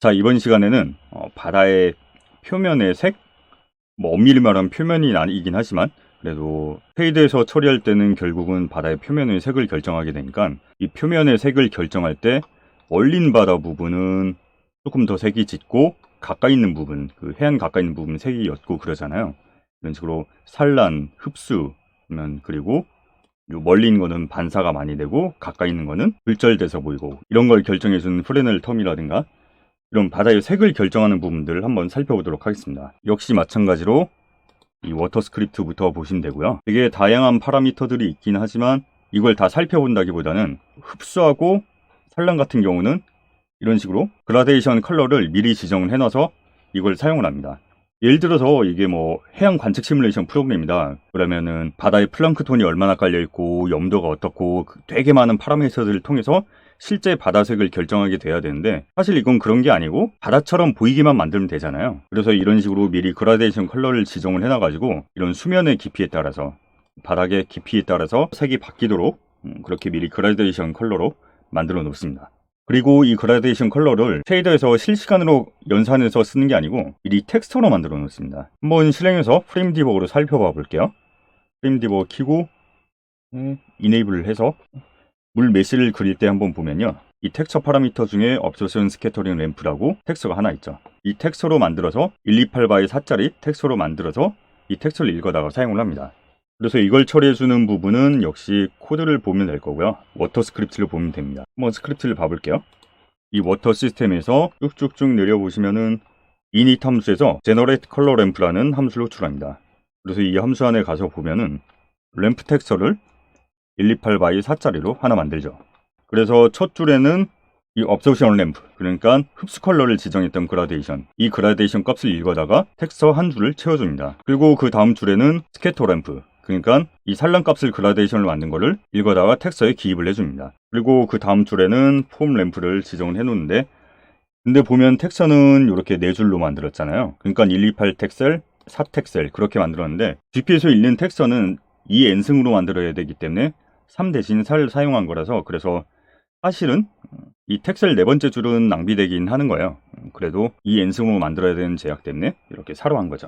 자, 이번 시간에는 바다의 표면의 색, 뭐 엄밀히 말하면 표면이 아니긴 하지만 그래도 쉐이드에서 처리할 때는 결국은 바다의 표면의 색을 결정하게 되니까 이 표면의 색을 결정할 때 얼린 바다 부분은 조금 더 색이 짙고 가까이 있는 부분, 그 해안 가까이 있는 부분은 색이 옅고 그러잖아요. 이런 식으로 산란, 흡수, 그리고 요 멀리 있는 거는 반사가 많이 되고 가까이 있는 거는 불절돼서 보이고, 이런 걸 결정해주는 프레넬 텀이라든가 이런 바다의 색을 결정하는 부분들을 한번 살펴보도록 하겠습니다. 역시 마찬가지로 이 워터 스크립트부터 보시면 되고요. 되게 다양한 파라미터들이 있긴 하지만 이걸 다 살펴본다기보다는 흡수하고 산란 같은 경우는 이런 식으로 그라데이션 컬러를 미리 지정을 해놔서 이걸 사용을 합니다. 예를 들어서 이게 뭐 해양 관측 시뮬레이션 프로그램이다 그러면은 바다의 플랑크톤이 얼마나 깔려있고 염도가 어떻고 되게 많은 파라미터들을 통해서 실제 바다색을 결정하게 돼야 되는데, 사실 이건 그런 게 아니고 바다처럼 보이기만 만들면 되잖아요. 그래서 이런 식으로 미리 그라데이션 컬러를 지정을 해놔가지고 이런 수면의 깊이에 따라서, 바닥의 깊이에 따라서 색이 바뀌도록 그렇게 미리 그라데이션 컬러로 만들어 놓습니다. 그리고 이 그라데이션 컬러를 쉐이더에서 실시간으로 연산해서 쓰는 게 아니고 미리 텍스처로 만들어 놓습니다. 한번 실행해서 프레임 디버그로 살펴봐 볼게요. 프레임 디버그 키고 이네이블을 해서 물 메시를 그릴 때 한번 보면요, 이 텍스처 파라미터 중에 업저션 스캐터링 램프라고 텍스처가 하나 있죠. 이 텍스처로 만들어서 128바이 4짜리 텍스처로 만들어서 이 텍스처를 읽어다가 사용을 합니다. 그래서 이걸 처리해주는 부분은 역시 코드를 보면 될 거고요. 워터 스크립트를 보면 됩니다. 한번 스크립트를 봐볼게요. 이 워터 시스템에서 쭉쭉쭉 내려보시면은 init 함수에서 generate color ramp라는 함수를 호출합니다. 그래서 이 함수 안에 가서 보면은 램프 텍스처를 128바이 4짜리로 하나 만들죠. 그래서 첫 줄에는 이 observation 램프, 그러니까 흡수 컬러를 지정했던 그라데이션, 이 그라데이션 값을 읽어다가 텍스처 한 줄을 채워줍니다. 그리고 그 다음 줄에는 스캐터 램프, 그러니까 이 산란 값을 그라데이션을 만든 거를 읽어다가 텍스처에 기입을 해줍니다. 그리고 그 다음 줄에는 폼 램프를 지정을 해놓는데, 근데 보면 텍스처는 이렇게 네 줄로 만들었잖아요. 그러니까 128 텍셀, 4 텍셀 그렇게 만들었는데 GP에서 읽는 텍스처는 2n승으로 만들어야 되기 때문에 3 대신 4를 사용한 거라서, 그래서 사실은 이 텍셀 네 번째 줄은 낭비되긴 하는 거예요. 그래도 2n승으로 만들어야 되는 제약 때문에 이렇게 4로 한 거죠.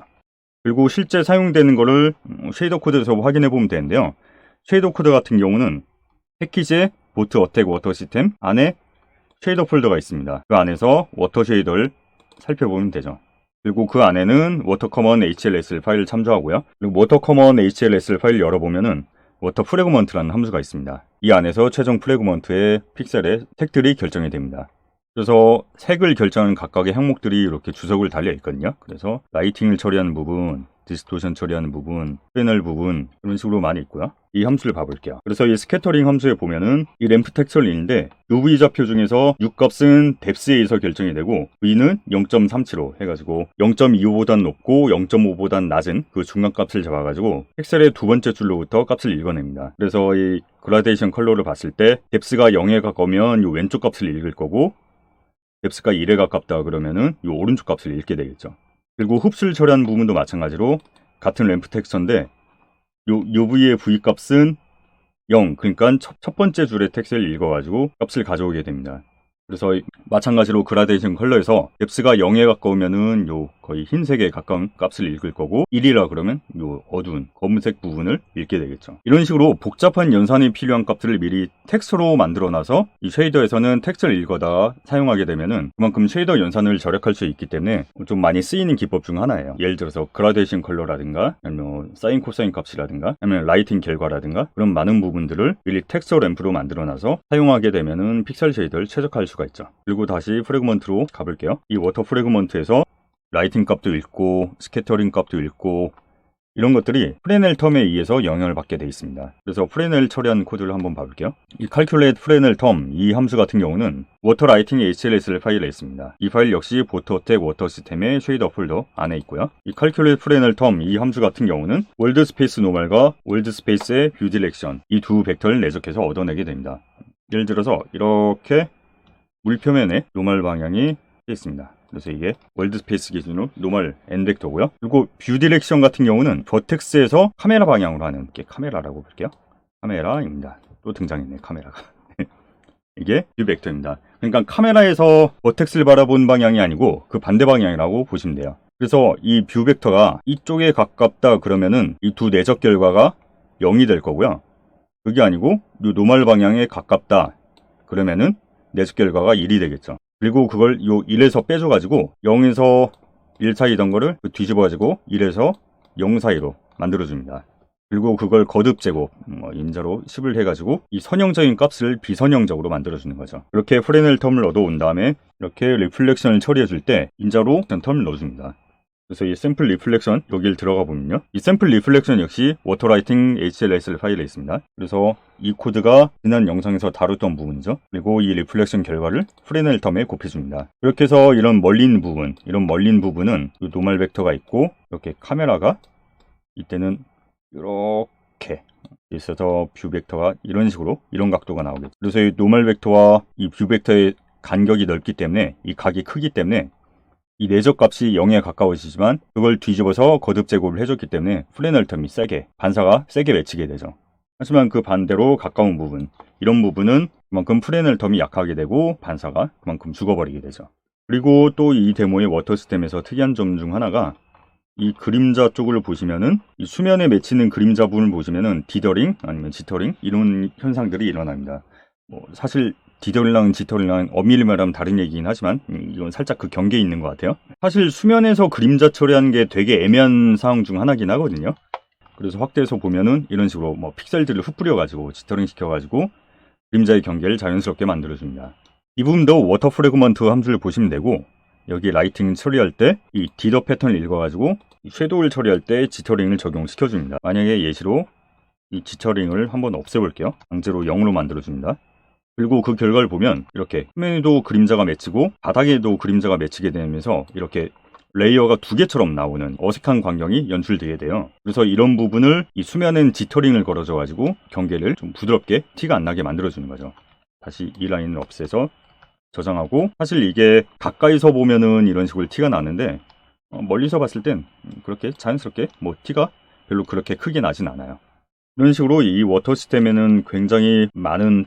그리고 실제 사용되는 거를 쉐이더 코드에서 확인해 보면 되는데요. 쉐이더 코드 같은 경우는 패키지에 보트 어택 워터 시스템 안에 쉐이더 폴더가 있습니다. 그 안에서 워터 쉐이더를 살펴보면 되죠. 그리고 그 안에는 워터 커먼 HLSL 파일을 참조하고요. 그리고 워터 커먼 HLSL 파일을 열어보면은 워터 프래그먼트라는 함수가 있습니다. 이 안에서 최종 프래그먼트의 픽셀의 색들이 결정이 됩니다. 그래서 색을 결정하는 각각의 항목들이 이렇게 주석을 달려 있거든요. 그래서 라이팅을 처리하는 부분, 디스토션 처리하는 부분, 패널 부분, 이런 식으로 많이 있고요. 이 함수를 봐볼게요. 그래서 이 스캐터링 함수에 보면은 이 램프 텍스처링인데 UV 좌표 중에서 U 값은 뎁스에 의해서 결정이 되고 V는 0.37로 해가지고 0.25보단 높고 0.5보단 낮은 그 중간 값을 잡아가지고 픽셀의 두 번째 줄로부터 값을 읽어냅니다. 그래서 이 그라데이션 컬러를 봤을 때 뎁스가 0에 가까우면 이 왼쪽 값을 읽을 거고, 뎁스가 1에 가깝다 그러면은 이 오른쪽 값을 읽게 되겠죠. 그리고 흡수를 처리하는 부분도 마찬가지로 같은 램프 텍스처인데 요 V의 V 값은 0, 그러니까 첫 번째 줄의 텍스를 읽어가지고 값을 가져오게 됩니다. 그래서 마찬가지로 그라데이션 컬러에서 뎁스가 0에 가까우면은 요 거의 흰색에 가까운 값을 읽을 거고, 1이라 그러면 요 어두운 검은색 부분을 읽게 되겠죠. 이런 식으로 복잡한 연산이 필요한 값들을 미리 텍스트로 만들어놔서 이 쉐이더에서는 텍스트를 읽어다 사용하게 되면은 그만큼 쉐이더 연산을 절약할 수 있기 때문에 좀 많이 쓰이는 기법 중 하나예요. 예를 들어서 그라데이션 컬러라든가 아니면 사인 코사인 값이라든가 아니면 라이팅 결과라든가 그런 많은 부분들을 미리 텍스처 램프로 만들어놔서 사용하게 되면은 픽셀 쉐이더를 최적화할 수가 있죠. 그리고 다시 프래그먼트로 가볼게요. 이 워터 프래그먼트에서 라이팅 값도 읽고 스캐터링 값도 읽고 이런 것들이 프레넬 텀에 의해서 영향을 받게 되어 있습니다. 그래서 프레넬 처리한 코드를 한번 봐볼게요. 이 calculate 프레넬 텀 이 함수 같은 경우는 워터 라이팅 HLSL 파일에 있습니다. 이 파일 역시 보트 어택 워터 시스템의 쉐이더 폴더 안에 있고요. 이 calculate 프레넬 텀 이 함수 같은 경우는 월드 스페이스 노멀과 월드 스페이스의 뷰 디렉션 이 두 벡터를 내적해서 얻어내게 됩니다. 예를 들어서 이렇게 물 표면에 노멀 방향이 있습니다. 그래서 이게 월드 스페이스 기준으로 노멀 N 벡터고요. 그리고 뷰 디렉션 같은 경우는 버텍스에서 카메라 방향으로 하는 게 카메라라고 볼게요. 카메라입니다. 또 등장했네, 카메라가. 이게 뷰 벡터입니다. 그러니까 카메라에서 버텍스를 바라본 방향이 아니고 그 반대 방향이라고 보시면 돼요. 그래서 이 뷰 벡터가 이쪽에 가깝다 그러면은 이 두 내적 결과가 0이 될 거고요. 그게 아니고 이 노멀 방향에 가깝다 그러면은 내적 결과가 1이 되겠죠. 그리고 그걸 요 1에서 빼줘가지고 0에서 1 사이던 거를 뒤집어가지고 1에서 0 사이로 만들어줍니다. 그리고 그걸 거듭 제곱 인자로 10을 해가지고 이 선형적인 값을 비선형적으로 만들어주는 거죠. 이렇게 프레넬 텀을 얻어온 다음에 이렇게 리플렉션을 처리해줄 때 인자로 텀을 넣어줍니다. 그래서 이 샘플 리플렉션 여기를 들어가 보면요, 이 샘플 리플렉션 역시 워터라이팅 HLSL 파일에 있습니다. 그래서 이 코드가 지난 영상에서 다뤘던 부분이죠. 그리고 이 리플렉션 결과를 프레넬 텀에 곱해줍니다. 이렇게 해서 이런 멀린 부분은 이 노멀 벡터가 있고 이렇게 카메라가 이때는 이렇게 있어서 뷰 벡터가 이런 식으로 이런 각도가 나오겠죠. 그래서 이 노멀 벡터와 이 뷰 벡터의 간격이 넓기 때문에 이 각이 크기 때문에 이 내적 값이 0에 가까워지지만 그걸 뒤집어서 거듭 제곱을 해줬기 때문에 프레넬 텀이 반사가 세게 맺히게 되죠. 하지만 그 반대로 가까운 부분, 이런 부분은 그만큼 프레넬 텀이 약하게 되고 반사가 그만큼 죽어버리게 되죠. 그리고 또 이 데모의 워터 시스템에서 특이한 점 중 하나가 이 그림자 쪽을 보시면은 이 수면에 맺히는 그림자 부분을 보시면은 디더링 아니면 지터링 이런 현상들이 일어납니다. 사실 디더링랑 지터링랑 엄밀히 말하면 다른 얘기긴 하지만 이건 살짝 그 경계에 있는 것 같아요. 사실 수면에서 그림자 처리하는 게 되게 애매한 상황 중 하나긴 하거든요. 그래서 확대해서 보면은 이런 식으로 픽셀들을 흩뿌려 가지고 지터링 시켜 가지고 그림자의 경계를 자연스럽게 만들어줍니다. 이 부분도 워터 프래그먼트 함수를 보시면 되고, 여기 라이팅 처리할 때 이 디더 패턴을 읽어가지고 섀도우를 처리할 때 지터링을 적용시켜줍니다. 만약에 예시로 이 지터링을 한번 없애볼게요. 강제로 0으로 만들어줍니다. 그리고 그 결과를 보면 이렇게 표면에도 그림자가 맺히고 바닥에도 그림자가 맺히게 되면서 이렇게 레이어가 두 개처럼 나오는 어색한 광경이 연출되게 돼요. 그래서 이런 부분을 이 수면엔 지터링을 걸어줘가지고 경계를 좀 부드럽게 티가 안 나게 만들어주는 거죠. 다시 이 라인을 없애서 저장하고, 사실 이게 가까이서 보면은 이런 식으로 티가 나는데 멀리서 봤을 땐 그렇게 자연스럽게 티가 별로 그렇게 크게 나진 않아요. 이런 식으로 이 워터 시스템에는 굉장히 많은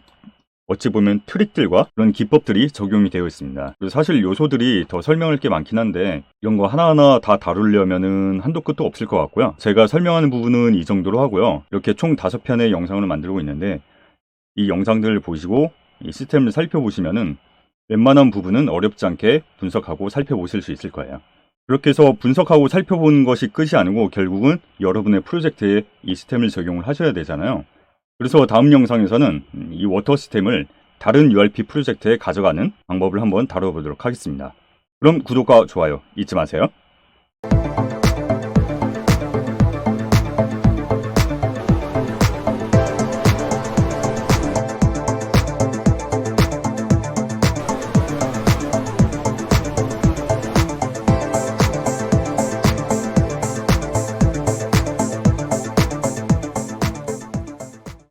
어찌 보면 트릭들과 그런 기법들이 적용이 되어 있습니다. 그래서 사실 요소들이 더 설명할 게 많긴 한데 이런 거 하나하나 다 다루려면은 한도 끝도 없을 것 같고요. 제가 설명하는 부분은 이 정도로 하고요. 이렇게 총 5편의 영상을 만들고 있는데 이 영상들을 보시고 이 시스템을 살펴보시면은 웬만한 부분은 어렵지 않게 분석하고 살펴보실 수 있을 거예요. 그렇게 해서 분석하고 살펴보는 것이 끝이 아니고 결국은 여러분의 프로젝트에 이 시스템을 적용을 하셔야 되잖아요. 그래서 다음 영상에서는 이 워터 시스템을 다른 URP 프로젝트에 가져가는 방법을 한번 다뤄보도록 하겠습니다. 그럼 구독과 좋아요 잊지 마세요.